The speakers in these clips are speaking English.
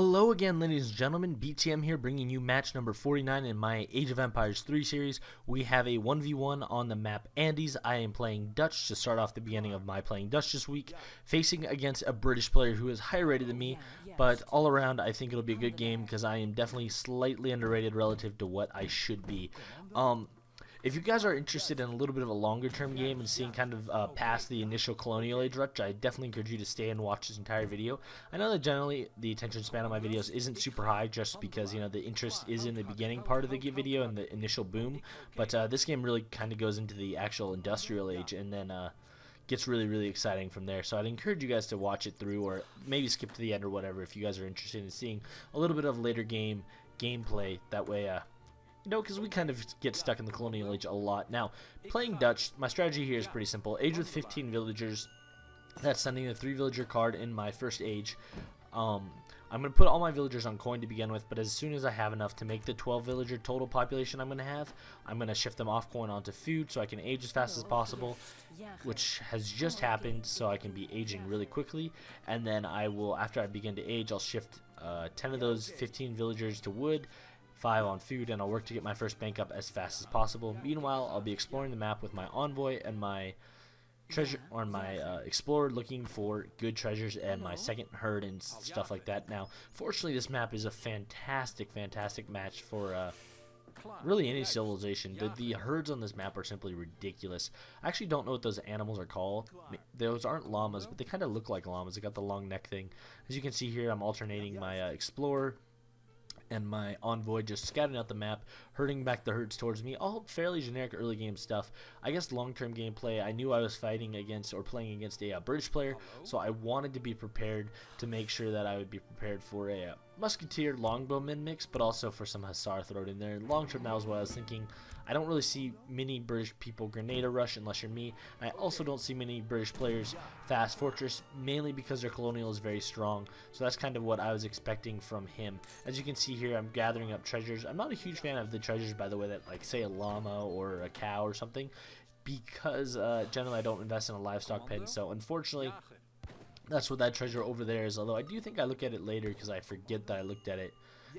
Hello again, ladies and gentlemen. BTM here, bringing you match number 49 in my Age of Empires 3 series. We have a 1v1 on the map Andes. I am playing Dutch to start off the beginning of my playing Dutch this week, facing against a British player who is higher rated than me. But all around, I think it'll be a good game because I am definitely slightly underrated relative to what I should be. If you guys are interested in a little bit of a longer term game and seeing kind of past the initial colonial age rut, I definitely encourage you to stay and watch this entire video. I know that generally the attention span of my videos isn't super high just because, you know, the interest is in the beginning part of the video and the initial boom, but this game really kind of goes into the actual industrial age and then gets really exciting from there. So I'd encourage you guys to watch it through or maybe skip to the end or whatever if you guys are interested in seeing a little bit of later gameplay. That way you know, because we kind of get stuck in the colonial age a lot. Now, playing Dutch, my strategy here is pretty simple. Age with 15 villagers. That's sending the 3 villager card in my first age. I'm going to put all my villagers on coin to begin with, but as soon as I have enough to make the 12 villager total population I'm going to have, I'm going to shift them off coin onto food so I can age as fast as possible, which has just happened, so I can be aging really quickly. And then I will, after I begin to age, I'll shift 10 of those 15 villagers to wood, 5 on food, and I'll work to get my first bank up as fast as possible. Meanwhile, I'll be exploring the map with my envoy and my treasure, or my explorer, looking for good treasures and my second herd and stuff like that. Now, fortunately, this map is a fantastic match for really any civilization. The herds on this map are simply ridiculous. I actually don't know what those animals are called. Those aren't llamas, but they kind of look like llamas. They got the long neck thing. As you can see here, I'm alternating my explorer and my envoy, just scouting out the map, herding back the herds towards me. All fairly generic early game stuff. I guess long-term gameplay, I knew I was fighting against or playing against a British player, so I wanted to be prepared to make sure that I would be prepared for a musketeer longbowman mix, but also for some hussar thrown in there. Long-term, that was what I was thinking. I don't really see many British people Grenada rush unless you're me. I also don't see many British players fast fortress, mainly because their colonial is very strong. So that's kind of what I was expecting from him. As you can see here, I'm gathering up treasures. I'm not a huge fan of the treasures, by the way, that like say a llama or a cow or something, because generally I don't invest in a livestock pen. So unfortunately, that's what that treasure over there is. Although I do think I look at it later because I forget that I looked at it.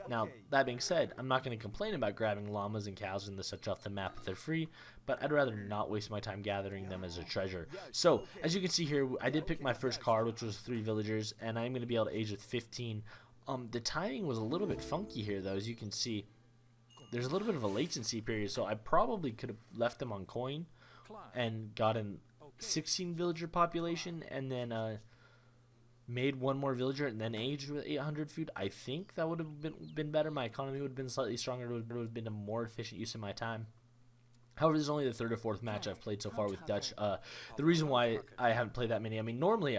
Now, that being said, I'm not going to complain about grabbing llamas and cows and such off the map if they're free, but I'd rather not waste my time gathering them as a treasure. So, as you can see here, I did pick my first card, which was 3 villagers, and I'm going to be able to age with 15. The timing was a little bit funky here, though. As you can see, there's a little bit of a latency period, so I probably could have left them on coin and gotten 16 villager population, and then made 1 more villager and then aged with 800 food. I think that would have been better. My economy would have been slightly stronger. It would have been a more efficient use of my time. However, this is only the 3rd or 4th match I've played so far with Dutch. The reason why I haven't played that many, I mean, normally,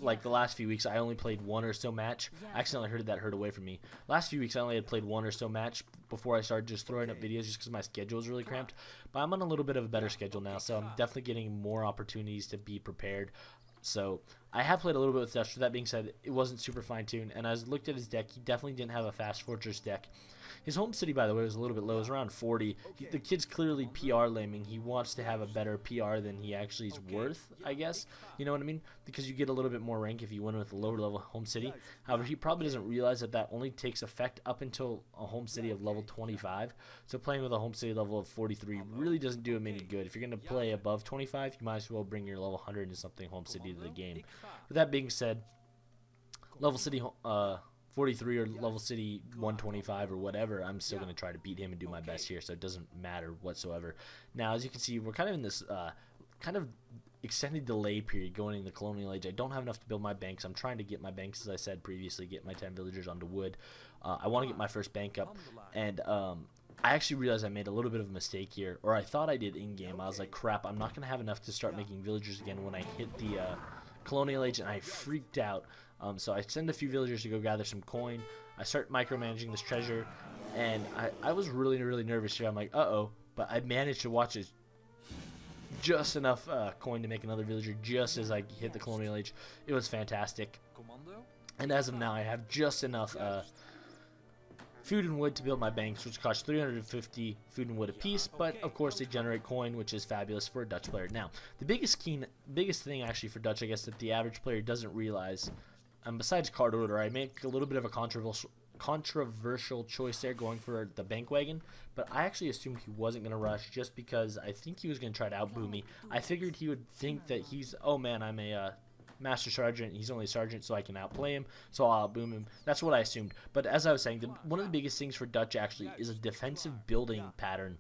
like the last few weeks, I only played 1 or so match. I accidentally heard that herd away from me. Last few weeks, I only had played 1 or so match before I started just throwing up videos just because my schedule was really cramped. But I'm on a little bit of a better schedule now, so I'm definitely getting more opportunities to be prepared. So I have played a little bit with Dutch. With that being said, it wasn't super fine-tuned, and as I looked at his deck, he definitely didn't have a fast fortress deck. His home city, by the way, was a little bit low. It was around 40. The kid's clearly PR laming. He wants to have a better PR than he actually is worth, I guess. You know what I mean? Because you get a little bit more rank if you win with a lower level home city. However, he probably doesn't realize that that only takes effect up until a home city of level 25. So playing with a home city level of 43 really doesn't do him any good. If you're going to play above 25, you might as well bring your level 100 and something home city to the game. With that being said, level city 43 or level city 125 or whatever, I'm still going to try to beat him and do my best here, so it doesn't matter whatsoever. Now, as you can see, we're kind of in this kind of extended delay period going into the colonial age. I don't have enough to build my banks. I'm trying to get my banks, as I said previously, get my 10 villagers onto wood. I want to get my first bank up, and I actually realized I made a little bit of a mistake here, or I thought I did in-game. I was like, crap, I'm not going to have enough to start making villagers again when I hit the colonial age, and I freaked out. So I send a few villagers to go gather some coin. I start micromanaging this treasure, and I was really nervous here. I'm like, uh-oh, but I managed to watch it just enough coin to make another villager just as I hit the colonial age. It was fantastic. And as of now, I have just enough food and wood to build my banks, which cost 350 food and wood apiece, but of course they generate coin, which is fabulous for a Dutch player. Now, the biggest thing actually for Dutch, I guess, that the average player doesn't realize And besides card order, I make a little bit of a controversial choice there, going for the bank wagon, but I actually assumed he wasn't going to rush just because I think he was going to try to outboo me. I figured he would think that he's, oh man, I'm a master sergeant, he's only a sergeant, so I can outplay him, so I'll outboom him. That's what I assumed. But as I was saying, one of the biggest things for Dutch actually is a defensive building pattern.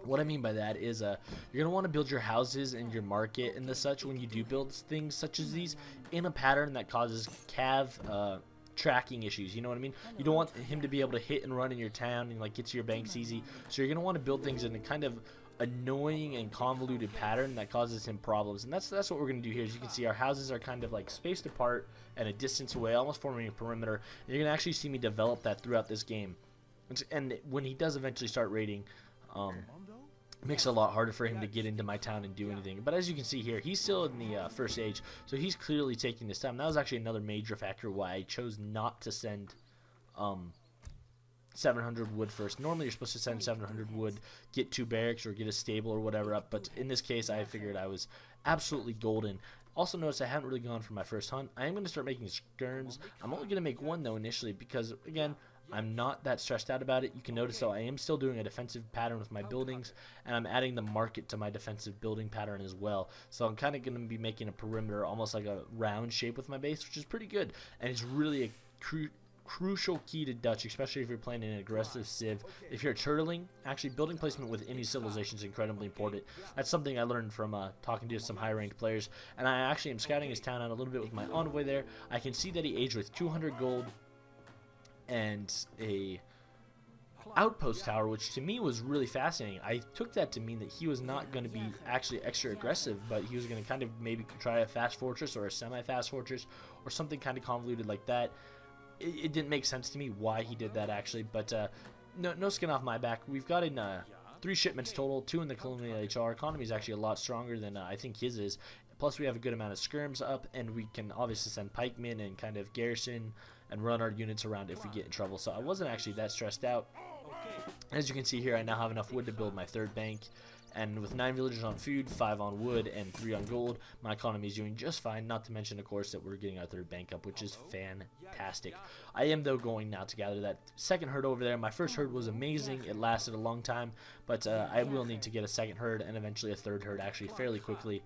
What I mean by that is you're going to want to build your houses and your market and the such when you do build things such as these in a pattern that causes cav tracking issues. You know what I mean? You don't want him to be able to hit and run in your town and like get to your banks easy. So you're going to want to build things in a kind of annoying and convoluted pattern that causes him problems. And that's what we're going to do here. As you can see, our houses are kind of like spaced apart and a distance away, almost forming a perimeter. And you're going to actually see me develop that throughout this game. And when he does eventually start raiding, it makes it a lot harder for him to get into my town and do anything. But as you can see here, he's still in the first age, so he's clearly taking this time. That was actually another major factor why I chose not to send 700 wood first. Normally you're supposed to send 700 wood, get 2 barracks or get a stable or whatever up, but in this case I figured I was absolutely golden. Also notice I haven't really gone for my first hunt. I am going to start making skirms. I'm only going to make 1 though initially because, again, I'm not that stressed out about it. You can notice though I am still doing a defensive pattern with my buildings, and I'm adding the market to my defensive building pattern as well. So I'm kind of going to be making a perimeter, almost like a round shape with my base, which is pretty good. And it's really a crucial key to Dutch, especially if you're playing an aggressive civ. If you're turtling, actually building placement with any civilization is incredibly important. That's something I learned from talking to some high-ranked players. And I actually am scouting his town out a little bit with my envoy there. I can see that he aged with 200 gold and a outpost tower, which to me was really fascinating. I took that to mean that he was not going to be actually extra aggressive, but he was going to kind of maybe try a fast fortress or a semi-fast fortress or something kind of convoluted like that. It didn't make sense to me why he did that actually, but no skin off my back. We've got in 3 shipments total, 2 in the colonial HR. Economy is actually a lot stronger than I think his is. Plus we have a good amount of skirms up, and we can obviously send pikemen and kind of garrison and run our units around if we get in trouble. So I wasn't actually that stressed out. As you can see here, I now have enough wood to build my 3rd bank, and with 9 villagers on food, 5 on wood, and 3 on gold, my economy is doing just fine. Not to mention, of course, that we're getting our 3rd bank up, which is fantastic. I am, though, going now to gather that 2nd herd over there. My 1st herd was amazing. It lasted a long time, but I will need to get a 2nd herd and eventually a 3rd herd actually fairly quickly.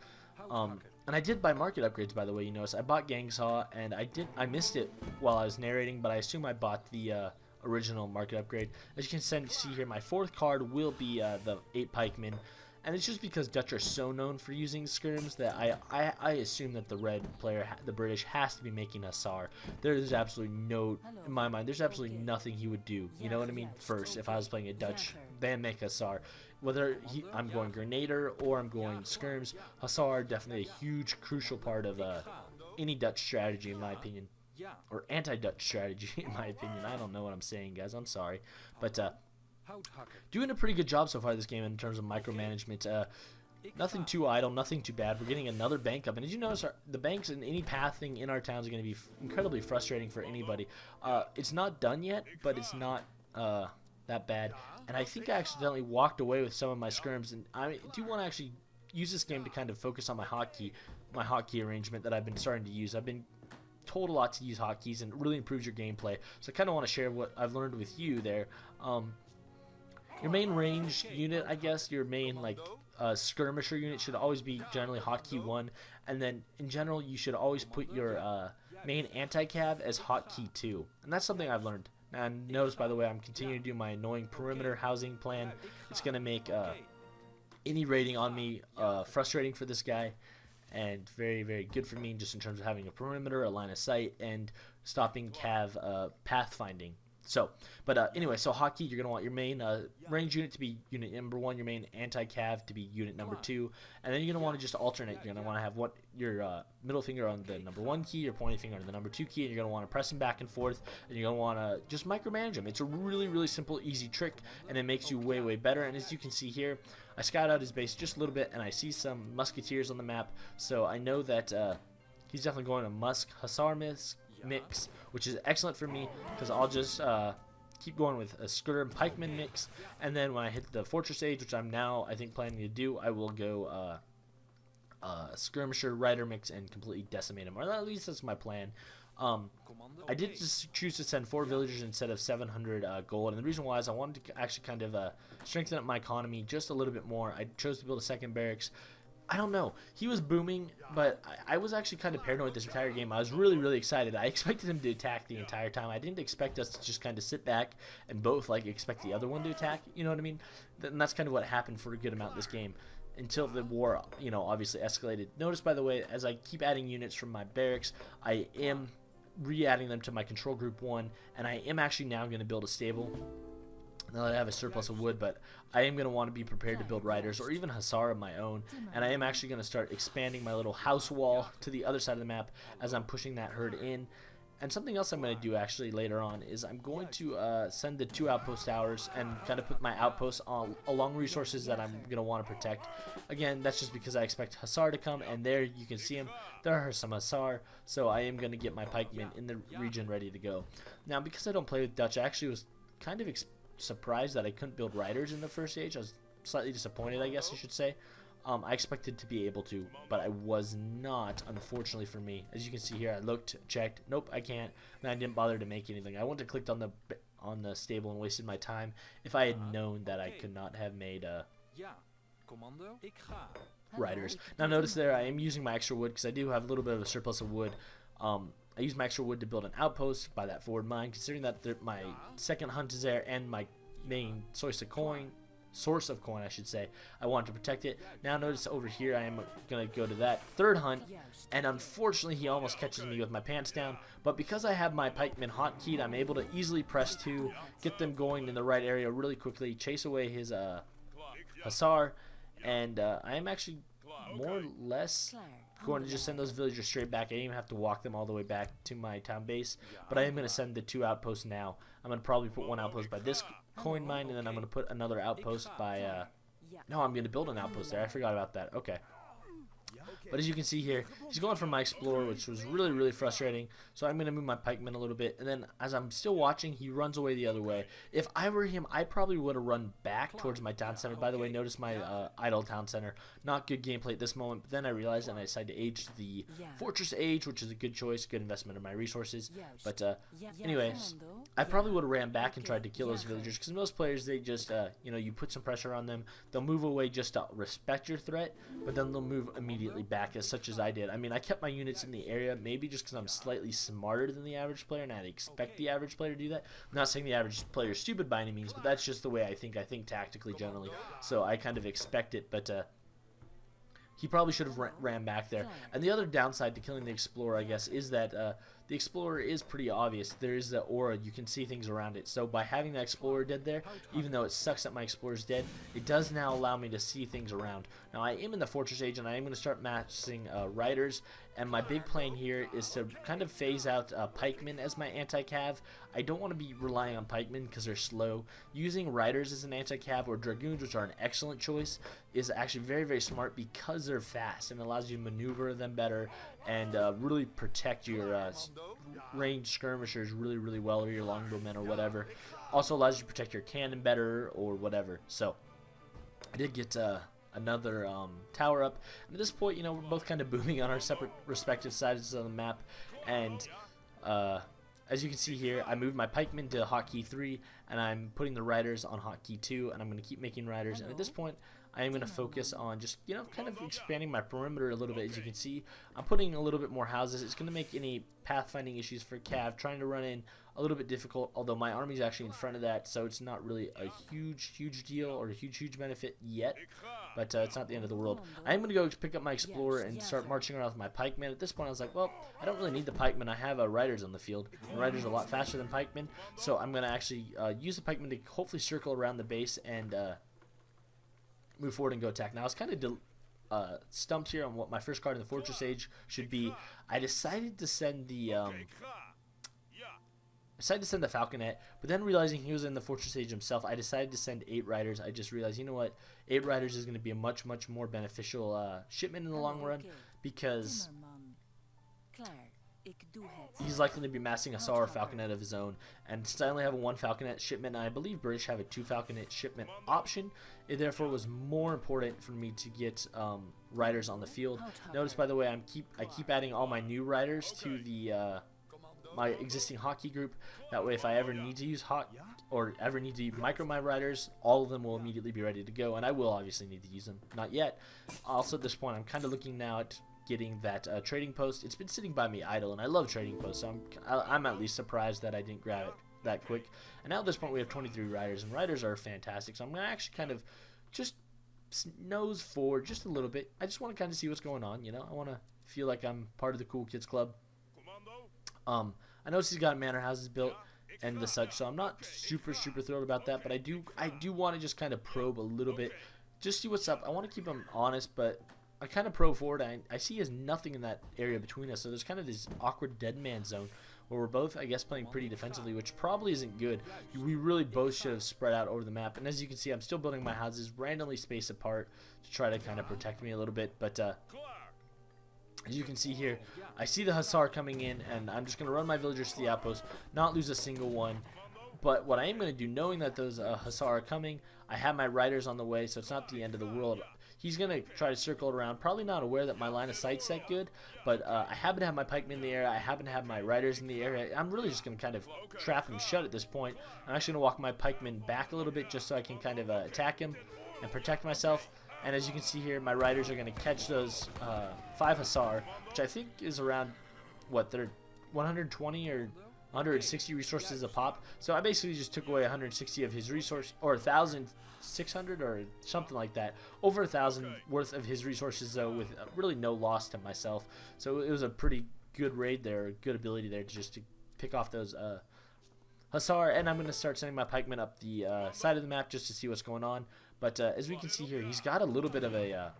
And I did buy market upgrades, by the way. You notice I bought Gang Saw, and I missed it while I was narrating, but I assume I bought the original market upgrade. As you can see here, my 4th card will be the 8 pikemen, and it's just because Dutch are so known for using skirms that I assume that the red player, the British, has to be making Hussar. There's absolutely no, in my mind, there's absolutely nothing he would do, you know what I mean, first if I was playing a Dutch, then make Hussar. Whether I'm going Grenader or I'm going skirms, Hussar definitely a huge, crucial part of any Dutch strategy, in my opinion. Or anti-Dutch strategy, in my opinion. I don't know what I'm saying, guys. I'm sorry. But doing a pretty good job so far this game in terms of micromanagement. Nothing too idle, nothing too bad. We're getting another bank up. And as you notice, the banks and any pathing in our towns are going to be incredibly frustrating for anybody. It's not done yet, but it's not that bad. And I think I accidentally walked away with some of my skirms. And I do want to actually use this game to kind of focus on my hotkey arrangement that I've been starting to use. I've been told a lot to use hotkeys, and it really improves your gameplay. So I kind of want to share what I've learned with you there. Your main ranged unit, I guess, your main like skirmisher unit should always be generally hotkey 1, and then in general you should always put your main anti-cav as hotkey 2, and that's something I've learned. And notice, by the way, I'm continuing to do my annoying perimeter housing plan. It's going to make any raiding on me frustrating for this guy, and very, very good for me just in terms of having a perimeter, a line of sight, and stopping cav pathfinding. So, but anyway, so hotkey, you're going to want your main range unit to be unit number 1, your main anti-cav to be unit number 2, and then you're going to want to just alternate. You're going to want to have your middle finger on the number 1 key, your pointing finger on the number 2 key, and you're going to want to press them back and forth, and you're going to want to just micromanage them. It's a really, really simple, easy trick, and it makes you way, way better. And as you can see here, I scout out his base just a little bit, and I see some musketeers on the map, so I know that he's definitely going to Hussar mix, which is excellent for me because I'll just keep going with a skirm pikeman mix, and then when I hit the fortress age, which I'm now I think planning to do, I will go skirmisher rider mix and completely decimate him, or at least that's my plan. I did just choose to send 4 villagers instead of 700 gold, and the reason why is I wanted to actually kind of strengthen up my economy just a little bit more. I chose to build a second barracks. I don't know. He was booming, but I was actually kind of paranoid this entire game. I was really excited. I expected him to attack the entire time. I didn't expect us to just kind of sit back and both like expect the other one to attack. You know what I mean? And that's kind of what happened for a good amount of this game until the war, you know, obviously escalated. Notice, by the way, as I keep adding units from my barracks, I am re-adding them to my control group 1, and I am actually now going to build a stable. Now that I have a surplus of wood, but I am going to want to be prepared to build riders or even hussar of my own, and I am actually going to start expanding my little house wall to the other side of the map as I'm pushing that herd in. And something else I'm going to do actually later on is I'm going to send the 2 outpost towers and kind of put my outposts along resources that I'm going to want to protect. Again, that's just because I expect hussar to come, and there you can see him. There are some hussar, so I am going to get my pikemen in the region ready to go. Now, because I don't play with Dutch, I actually was kind of surprised that I couldn't build riders in the first stage. I was slightly disappointed, I guess I should say. I expected to be able to, but I was not, unfortunately for me. As you can see here, I looked, checked, nope, I can't, and I didn't bother to make anything. I wouldn't have clicked on the stable and wasted my time if I had known that I could not have made riders. Now notice there, I am using my extra wood because I do have a little bit of a surplus of wood. I use my extra wood to build an outpost by that forward mine, considering that my second hunt is there and my main source of coin, I should say. I want to protect it. Now notice over here I am going to go to that third hunt, and unfortunately he almost catches me with my pants down, but because I have my pikemen hotkeyed, I'm able to easily press 2, get them going in the right area really quickly, chase away his hussar, and I am actually more or less going to just send those villagers straight back. I didn't even have to walk them all the way back to my town base, but I am going to send the 2 outposts now. I'm going to probably put 1 outpost by this coin mine, and then I'm going to put another outpost by no, I'm going to build an outpost there. I forgot about that. Okay. But as you can see here, he's going for my explorer, which was really frustrating. So I'm going to move my pikemen a little bit, and then as I'm still watching, he runs away the other way. If I were him, I probably would have run back towards my town center. By the way, notice my idle town center. Not good gameplay at this moment, but then I realized, and I decided to age the fortress age, which is a good choice, good investment of my resources. But anyways, I probably would have ran back and tried to kill those villagers, because most players, they just, you know, you put some pressure on them, they'll move away just to respect your threat, but then they'll move immediately back, as such as I did. I mean, I kept my units in the area, maybe just because I'm slightly smarter than the average player, and I'd expect the average player to do that. I'm not saying the average player is stupid by any means, but that's just the way I think tactically generally, so I kind of expect it, but he probably should have ran back there. And the other downside to killing the explorer, I guess, is that the explorer is pretty obvious. There is the aura, you can see things around it. So by having the explorer dead there, even though it sucks that my explorer's dead, it does now allow me to see things around. Now I am in the fortress age, and I am going to start matching riders, and my big plan here is to kind of phase out pikemen as my anti-cav. I don't want to be relying on pikemen because they're slow. Using riders as an anti-cav, or dragoons, which are an excellent choice, is actually very smart because they're fast and allows you to maneuver them better and really protect your ranged skirmishers really well, or your longbowmen or whatever. Also allows you to protect your cannon better or whatever. So I did get another tower up, and at this point, you know, we're both kind of booming on our separate respective sides of the map, and as you can see here, I moved my pikemen to hotkey 3, and I'm putting the riders on hotkey 2, and I'm going to keep making riders. And at this point, I am going to focus on just, you know, kind of expanding my perimeter a little bit. As you can see, I'm putting a little bit more houses. It's going to make any pathfinding issues for Cav trying to run in a little bit difficult, although my army's actually in front of that, so it's not really a huge deal or a huge benefit yet, but it's not the end of the world. I am going to go pick up my explorer and start marching around with my pikemen. At this point, I was like, well, I don't really need the pikemen. I have riders on the field, and riders are a lot faster than pikemen, so I'm going to actually use the pikemen to hopefully circle around the base and move forward and go attack. Now, I was kind of stumped here on what my first card in the Fortress Age should be. I decided to send the Falconet, but then realizing he was in the Fortress Age himself, I decided to send 8 riders. I just realized, you know what, 8 riders is going to be a much more beneficial shipment in the long run, because he's likely to be massing a Hussar Falconet of his own, and since I only have a 1 Falconet shipment, and I believe British have a 2 Falconet shipment option, it therefore was more important for me to get riders on the field. Notice, by the way, I keep adding all my new riders to the my existing hotkey group. That way, if I ever need to use or ever need to micro my riders, all of them will immediately be ready to go, and I will obviously need to use them. Not yet. Also, at this point, I'm kind of looking now at getting that trading post. It's been sitting by me idle, and I love trading posts, so I'm at least surprised that I didn't grab it that quick. And now at this point, we have 23 riders, and riders are fantastic, so I'm going to actually kind of just nose forward just a little bit. I just want to kind of see what's going on, you know. I want to feel like I'm part of the cool kids club. I noticed he's got manor houses built and the such, so I'm not super thrilled about that, but I do want to just kind of probe a little bit, just see what's up. I want to keep him honest, but I kind of probe forward. I see there's nothing in that area between us, so there's kind of this awkward dead man zone where we're both, I guess, playing pretty defensively, which probably isn't good. We really both should have spread out over the map, and as you can see, I'm still building my houses randomly spaced apart to try to kind of protect me a little bit, but as you can see here, I see the Hussar coming in, and I'm just going to run my villagers to the outpost, not lose a single one. But what I am going to do, knowing that those Hussar are coming, I have my riders on the way, so it's not the end of the world. He's going to try to circle it around, probably not aware that my line of sight's that good, but I happen to have my pikemen in the area, I happen to have my riders in the area. I'm really just going to kind of trap him shut at this point. I'm actually going to walk my pikemen back a little bit just so I can kind of attack him and protect myself. And as you can see here, my riders are going to catch those 5 Hussar, which I think is around, what, they're 120 or 160 resources a pop. So I basically just took away 160 of his resource, or 1,600 or something like that. Over 1,000 worth of his resources, though, with really no loss to myself. So it was a pretty good raid there, good ability there to pick off those Hussar. And I'm going to start sending my pikemen up the side of the map just to see what's going on. But as we can see here, he's got a little bit of a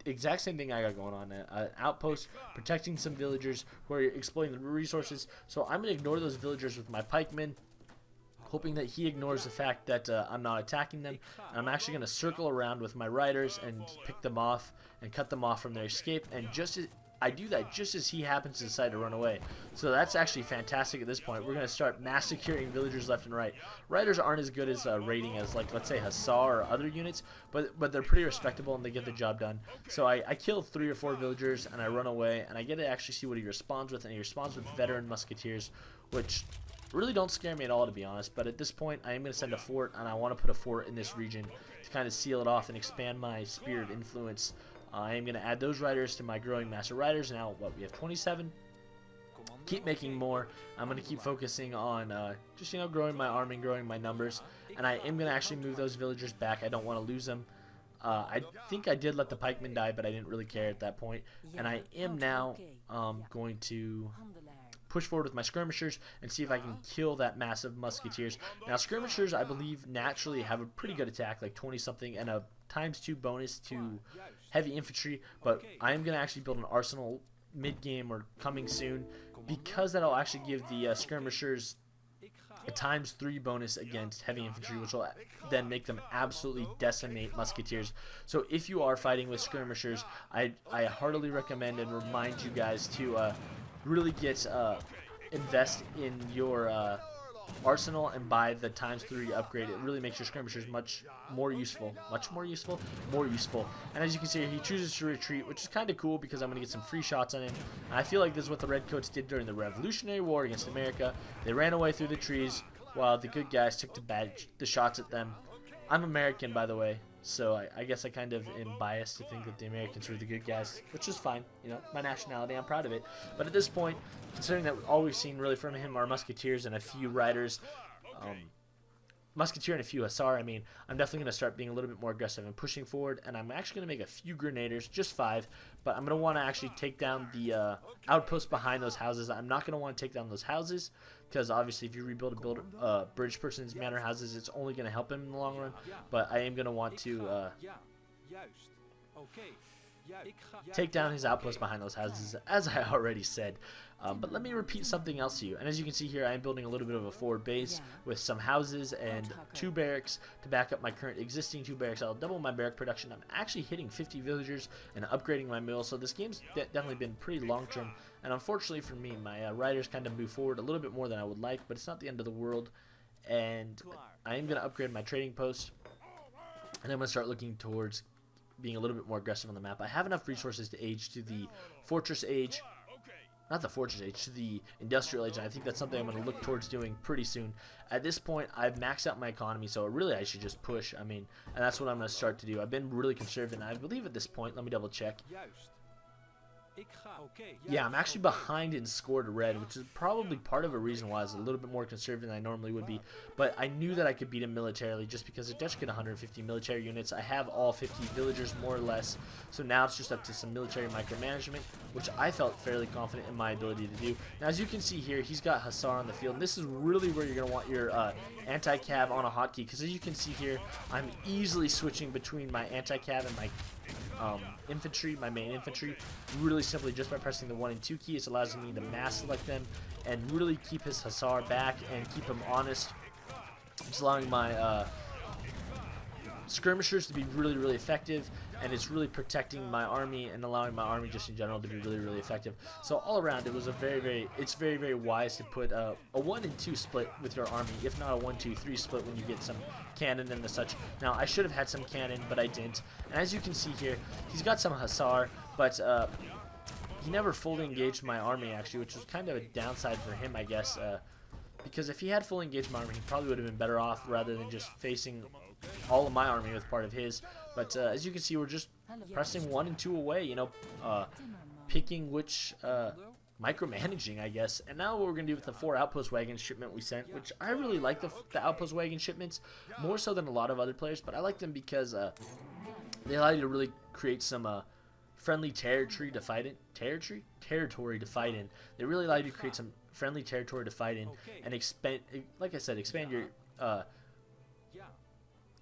exact same thing I got going on. An outpost, protecting some villagers who are exploiting the resources. So I'm going to ignore those villagers with my pikemen, hoping that he ignores the fact that I'm not attacking them. And I'm actually going to circle around with my riders and pick them off and cut them off from their escape. And just as I do that, just as he happens to decide to run away. So that's actually fantastic at this point. We're going to start mass securing villagers left and right. Riders aren't as good as raiding as, like, let's say Hussar or other units, but they're pretty respectable and they get the job done. So I kill 3 or 4 villagers and I run away, and I get to actually see what he responds with, and he responds with veteran musketeers, which really don't scare me at all, to be honest. But at this point, I am going to send a fort, and I want to put a fort in this region to kind of seal it off and expand my sphere of influence. I am going to add those riders to my growing mass of riders. Now, what, we have 27. Keep making more. I'm going to keep focusing on just, you know, growing my army, growing my numbers. And I am going to actually move those villagers back. I don't want to lose them. I think I did let the pikemen die, but I didn't really care at that point. And I am now going to push forward with my skirmishers and see if I can kill that massive musketeers. Now, skirmishers, I believe, naturally have a pretty good attack, like 20-something, and a ×2 bonus to heavy infantry, but I am going to actually build an arsenal mid-game or coming soon, because that'll actually give the skirmishers a ×3 bonus against heavy infantry, which will then make them absolutely decimate musketeers. So if you are fighting with skirmishers, I heartily recommend and remind you guys to really get invest in your arsenal and buy the ×3 upgrade. It really makes your skirmishers much more useful. And as you can see, he chooses to retreat, which is kind of cool because I'm going to get some free shots on him. And I feel like this is what the Redcoats did during the Revolutionary War against America. They ran away through the trees while the good guys took the shots at them. I'm American, by the way, so I guess I kind of am biased to think that the Americans were the good guys, which is fine. You know, my nationality, I'm proud of it. But at this point, considering that all we've seen really from him are musketeers and a few riders, musketeer and a few Hussar, I mean, I'm definitely going to start being a little bit more aggressive and pushing forward, and I'm actually going to make a few grenadiers, just 5, but I'm going to want to actually take down the outposts behind those houses. I'm not going to want to take down those houses, because obviously if you rebuild a British person's manor houses, it's only going to help him in the long run, but I am going to want to take down his outpost behind those houses, as I already said. But let me repeat something else to you. And as you can see here, I am building a little bit of a forward base with some houses and 2 barracks to back up my current existing 2 barracks. I'll double my barrack production. I'm actually hitting 50 villagers and upgrading my mill. So this game's definitely been pretty long term. And unfortunately for me, my riders kind of move forward a little bit more than I would like, but it's not the end of the world. And I am going to upgrade my trading post, and I'm going to start looking towards being a little bit more aggressive on the map. I have enough resources to age to the fortress age, not the Fortress Age, to the Industrial Age, and I think that's something I'm going to look towards doing pretty soon. At this point, I've maxed out my economy, so really I should just push. I mean, and that's what I'm going to start to do. I've been really conservative, and I believe at this point, let me double check. Yeah, I'm actually behind in score to red, which is probably part of a reason why I was a little bit more conservative than I normally would be. But I knew that I could beat him militarily just because the Dutch get 150 military units. I have all 50 villagers more or less, so now it's just up to some military micromanagement, which I felt fairly confident in my ability to do. Now, as you can see here, he's got Hussar on the field, and this is really where you're going to want your anti-cav on a hotkey, because as you can see here, I'm easily switching between my anti-cav and my infantry, my main infantry, really simply just by pressing the 1 and 2 keys. It allows me to mass select them and really keep his Hussar back and keep him honest. It's allowing my skirmishers to be really effective, and it's really protecting my army and allowing my army just in general to be really effective. So all around, it was a it's very wise to put a 1 and 2 split with your army, if not a 1, 2, 3 split when you get some cannon and such. Now, I should have had some cannon, but I didn't. And as you can see here, he's got some Hussar, but he never fully engaged my army actually, which was kind of a downside for him, I guess. Because if he had fully engaged my army, he probably would have been better off rather than just facing all of my army with part of his. But as you can see, we're just pressing 1 and 2 away, you know, picking which micromanaging, I guess. And now what we're going to do with the 4 outpost wagon shipment we sent, which I really like the outpost wagon shipments more so than a lot of other players, but I like them because they allow you to really create some friendly territory to fight in. Territory to fight in. They really allow you to create some friendly territory to fight in and expand, like I said, expand your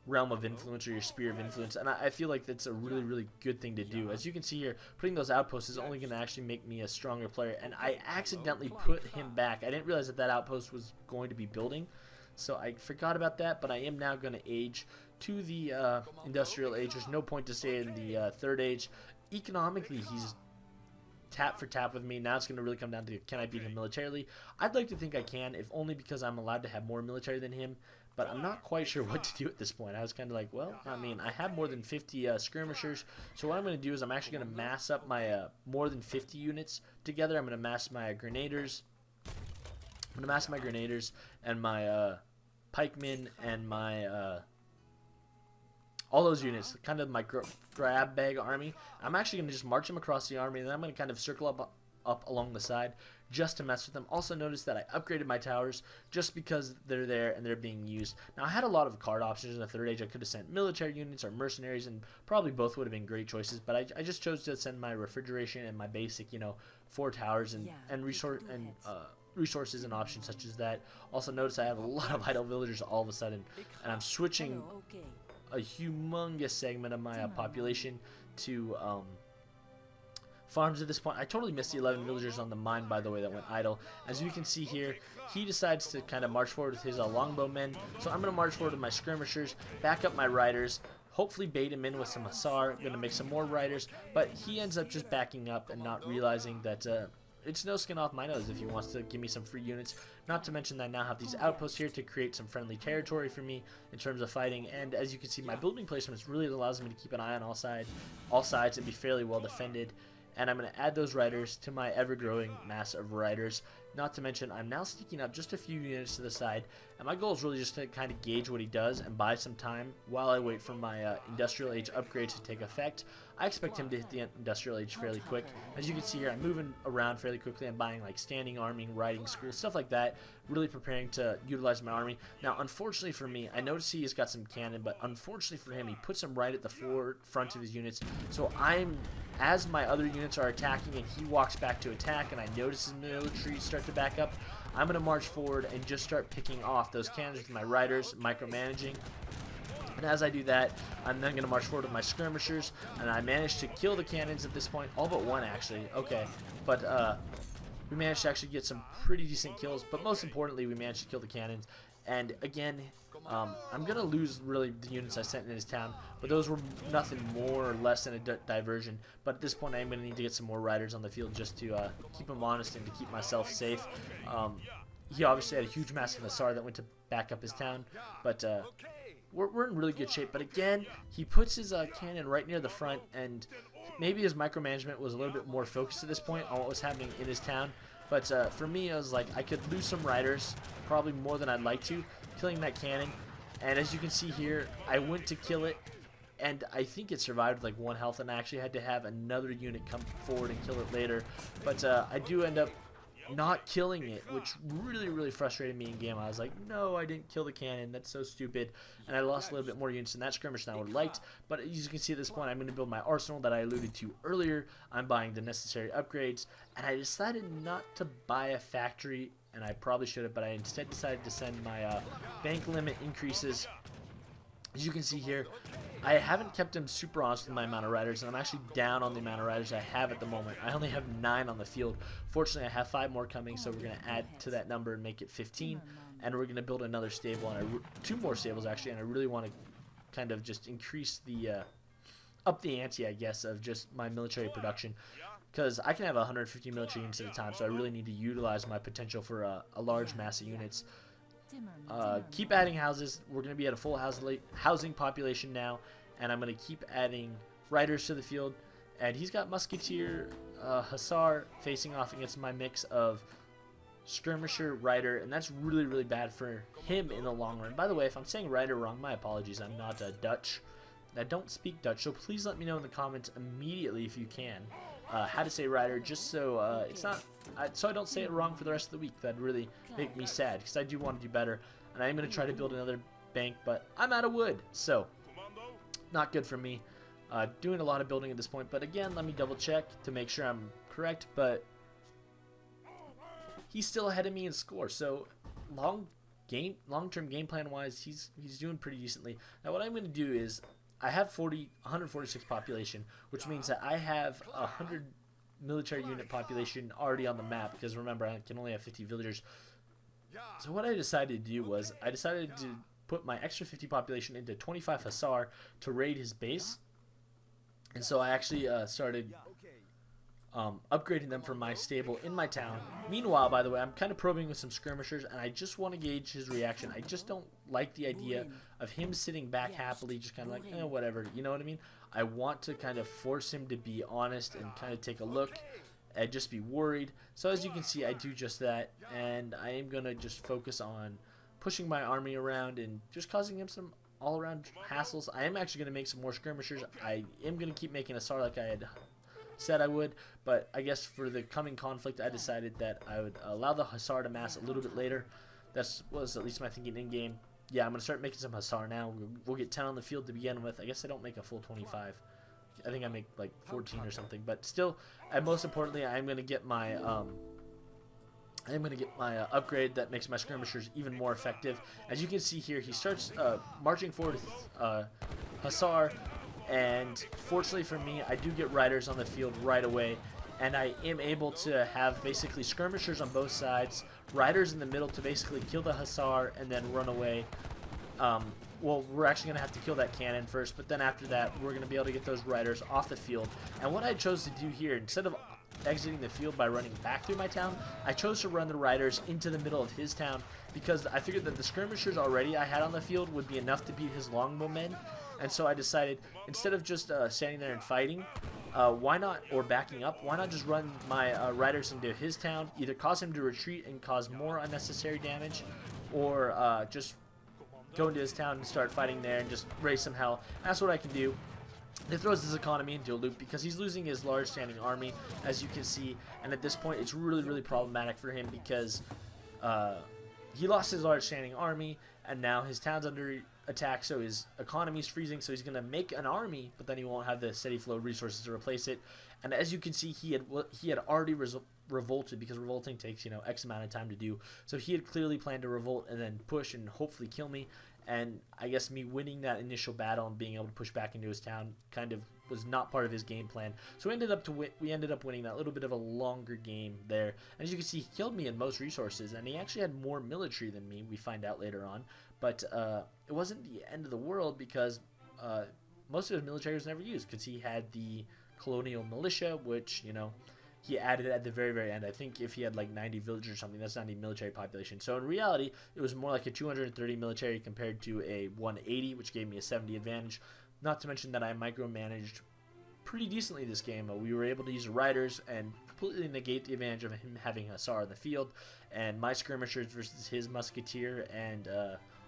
realm of influence or your sphere of influence, and I feel like that's a really good thing to do. As you can see here, putting those outposts is only going to actually make me a stronger player, and I accidentally put him back. I didn't realize that that outpost was going to be building, so I forgot about that, but I am now going to age to the Industrial Age. There's no point to stay in the Third Age. Economically, he's tap for tap with me. Now it's going to really come down to, can I beat him militarily? I'd like to think I can, if only because I'm allowed to have more military than him, but I'm not quite sure what to do at this point. I was kind of like, well, I mean, I have more than 50 skirmishers, so what I'm going to do is I'm actually going to mass up my more than 50 units together. I'm going to mass my grenadiers. I'm going to mass my grenadiers and my pikemen and my all those units, kind of my grab bag army. I'm actually going to just march them across the army, and then I'm going to kind of circle up along the side just to mess with them. Also notice that I upgraded my towers just because they're there and they're being used. Now, I had a lot of card options in the Third Age. I could have sent military units or mercenaries, and probably both would have been great choices, but I just chose to send my refrigeration and my basic, you know, 4 towers and resources and options such as that. Also notice I have a lot of idle villagers all of a sudden, and I'm switching a humongous segment of my population to farms at this point. I totally missed the 11 villagers on the mine, by the way, that went idle. As you can see here, he decides to kind of march forward with his longbowmen, so I'm going to march forward with my skirmishers, back up my riders, hopefully bait him in with some Hussar. I'm going to make some more riders, but he ends up just backing up and not realizing that it's no skin off my nose if he wants to give me some free units. Not to mention that I now have these outposts here to create some friendly territory for me in terms of fighting. And as you can see, my building placements really allows me to keep an eye on all sides and be fairly well defended. And I'm going to add those riders to my ever-growing mass of riders. Not to mention, I'm now sneaking up just a few units to the side, and my goal is really just to kind of gauge what he does and buy some time while I wait for my Industrial Age upgrade to take effect. I expect him to hit the Industrial Age fairly quick. As you can see here, I'm moving around fairly quickly. I'm buying like standing army, riding school, stuff like that, really preparing to utilize my army. Now, unfortunately for me, I notice he has got some cannon, but unfortunately for him, he puts them right at the front of his units. So as my other units are attacking and he walks back to attack and I notice his military start to back up, I'm going to march forward and just start picking off those cannons with my riders, micromanaging. And as I do that, I'm then going to march forward with my skirmishers, and I managed to kill the cannons at this point, all but one actually. Okay, but we managed to actually get some pretty decent kills, but most importantly, we managed to kill the cannons. And again, I'm going to lose really the units I sent in his town, but those were nothing more or less than a diversion. But at this point, I'm going to need to get some more riders on the field just to keep them honest and to keep myself safe. He obviously had a huge massive Hussar that went to back up his town, but we're in really good shape. But again, he puts his cannon right near the front, and maybe his micromanagement was a little bit more focused at this point on what was happening in his town. But for me, I was like, I could lose some riders, probably more than I'd like to, killing that cannon. And as you can see here, I went to kill it, and I think it survived with like 1 health, and I actually had to have another unit come forward and kill it later. But I do end up not killing it, which really frustrated me in game. I was like, no, I didn't kill the cannon, that's so stupid, and I lost a little bit more units in that skirmish than I would have liked. But as you can see at this point, I'm going to build my arsenal that I alluded to earlier. I'm buying the necessary upgrades, and I decided not to buy a factory, and I probably should have, but I instead decided to send my bank limit increases. As you can see here, I haven't kept him super honest with my amount of riders, and I'm actually down on the amount of riders I have at the moment. I only have 9 on the field. Fortunately, I have 5 more coming, so we're going to add to that number and make it 15, and we're going to build another stable, and 2 more stables actually, and I really want to kind of just increase the, up the ante, I guess, of just my military production, because I can have 150 military units at a time, so I really need to utilize my potential for a large mass of units. Keep adding houses. We're going to be at a full housing population now, and I'm going to keep adding riders to the field. And he's got musketeer, hussar facing off against my mix of skirmisher, rider, and that's really bad for him in the long run. By the way, if I'm saying rider wrong, my apologies. I'm not Dutch. I don't speak Dutch, so please let me know in the comments immediately if you can how to say rider, just so it's not so I don't say it wrong for the rest of the week. That'd really make me sad, because I do want to do better, and I am going to try to build another bank, but I'm out of wood, so not good for me. Doing a lot of building at this point, but again, let me double check to make sure I'm correct, but he's still ahead of me in score, so long-term game plan wise, he's doing pretty decently. Now what I'm going to do is, I have 146 population, which means that I have 100 military unit population already on the map, because remember, I can only have 50 villagers. So what I decided to do was, I decided to put my extra 50 population into 25 hussar to raid his base. And so I actually started upgrading them from my stable in my town. Meanwhile, by the way, I'm kind of probing with some skirmishers, and I just want to gauge his reaction. I just don't like the idea of him sitting back happily, just kind of like, whatever, you know what I mean? I want to kind of force him to be honest and kind of take a look and just be worried. So as you can see, I do just that, and I am going to just focus on pushing my army around and just causing him some all-around hassles. I am actually going to make some more skirmishers. I am going to keep making a SAR like I had said I would, but I guess for the coming conflict, I decided that I would allow the hussar to mass a little bit later. That was at least my thinking in-game. Yeah, I'm going to start making some hussar now. We'll get 10 on the field to begin with. I guess I don't make a full 25. I think I make like 14 or something, but still, and most importantly, I'm going to get my upgrade that makes my skirmishers even more effective. As you can see here, he starts marching forward with hussar, and fortunately for me, I do get riders on the field right away, and I am able to have basically skirmishers on both sides, riders in the middle to basically kill the hussar and then run away. Well, we're actually going to have to kill that cannon first, but then after that, we're going to be able to get those riders off the field. And what I chose to do here, instead of exiting the field by running back through my town, I chose to run the riders into the middle of his town, because I figured that the skirmishers already I had on the field would be enough to beat his longbowmen. And so I decided, instead of just standing there and fighting, why not, or backing up, why not just run my riders into his town, either cause him to retreat and cause more unnecessary damage, or just go into his town and start fighting there and just raise some hell. That's what I can do. It throws his economy into a loop, because he's losing his large standing army, as you can see, and at this point it's really problematic for him, because he lost his large standing army, and now his town's under attack, so his economy's freezing, so he's going to make an army, but then he won't have the steady flow of resources to replace it. And as you can see, he had already revolted, because revolting takes, X amount of time to do. So he had clearly planned to revolt and then push and hopefully kill me. And I guess me winning that initial battle and being able to push back into his town kind of was not part of his game plan. So we ended up winning that little bit of a longer game there. And as you can see, he killed me in most resources, and he actually had more military than me, we find out later on. But it wasn't the end of the world, because most of his military was never used, because he had the colonial militia, which, he added at the very end. I think if he had like 90 villagers or something, that's not even military population. So in reality, it was more like a 230 military compared to a 180, which gave me a 70 advantage. Not to mention that I micromanaged pretty decently this game. We were able to use riders and completely negate the advantage of him having Hussar in the field, and my skirmishers versus his musketeer and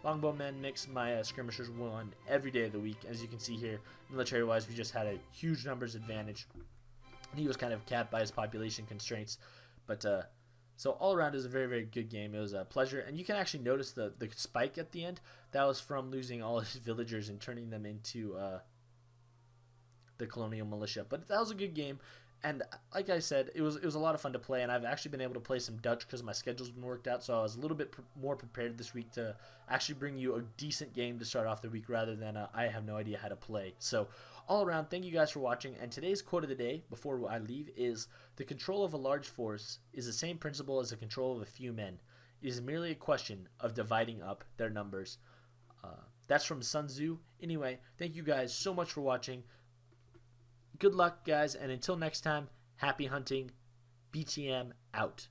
longbowmen mix. My skirmishers won every day of the week. As you can see here, military-wise, we just had a huge numbers advantage. He was kind of capped by his population constraints, but so all around, it was a very, very good game. It was a pleasure, and you can actually notice the spike at the end. That was from losing all his villagers and turning them into the colonial militia. But that was a good game, and like I said, it was a lot of fun to play. And I've actually been able to play some Dutch because my schedule's been worked out. So I was a little bit more prepared this week to actually bring you a decent game to start off the week, rather than I have no idea how to play. So all around, thank you guys for watching. And today's quote of the day, before I leave, is: "The control of a large force is the same principle as the control of a few men. It is merely a question of dividing up their numbers." That's from Sun Tzu. Anyway, thank you guys so much for watching. Good luck, guys, and until next time, happy hunting. BTM out.